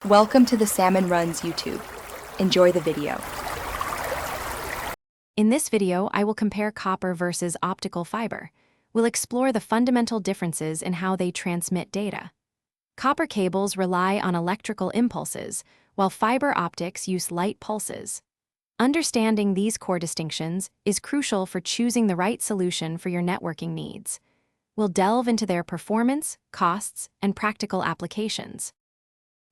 Welcome to the Salmon Runs YouTube. Enjoy the video. In this video, I will compare copper versus optical fiber. We'll explore the fundamental differences in how they transmit data. Copper cables rely on electrical impulses, while fiber optics use light pulses. Understanding these core distinctions is crucial for choosing the right solution for your networking needs. We'll delve into their performance, costs, and practical applications.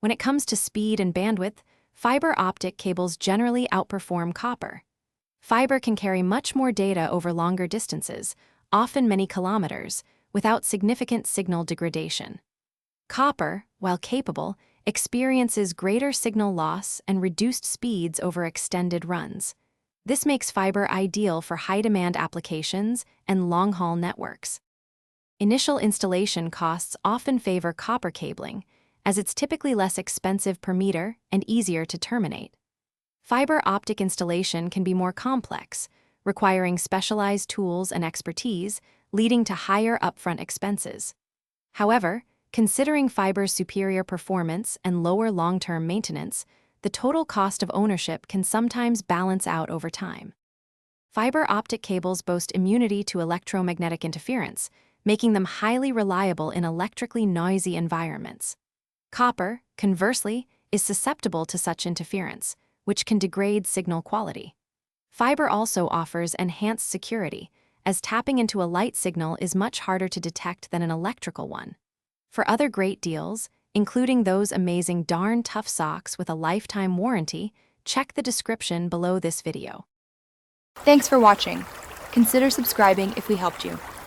When it comes to speed and bandwidth, fiber optic cables generally outperform copper. Fiber can carry much more data over longer distances, often many kilometers, without significant signal degradation. Copper, while capable, experiences greater signal loss and reduced speeds over extended runs. This makes fiber ideal for high-demand applications and long-haul networks. Initial installation costs often favor copper cabling, as it's typically less expensive per meter and easier to terminate. Fiber optic installation can be more complex, requiring specialized tools and expertise, leading to higher upfront expenses. However, considering fiber's superior performance and lower long-term maintenance, the total cost of ownership can sometimes balance out over time. Fiber optic cables boast immunity to electromagnetic interference, making them highly reliable in electrically noisy environments. Copper, conversely, is susceptible to such interference, which can degrade signal quality. Fiber also offers enhanced security, as tapping into a light signal is much harder to detect than an electrical one. For other great deals, including those amazing darn tough socks with a lifetime warranty, check the description below this video. Thanks for watching. Consider subscribing if we helped you.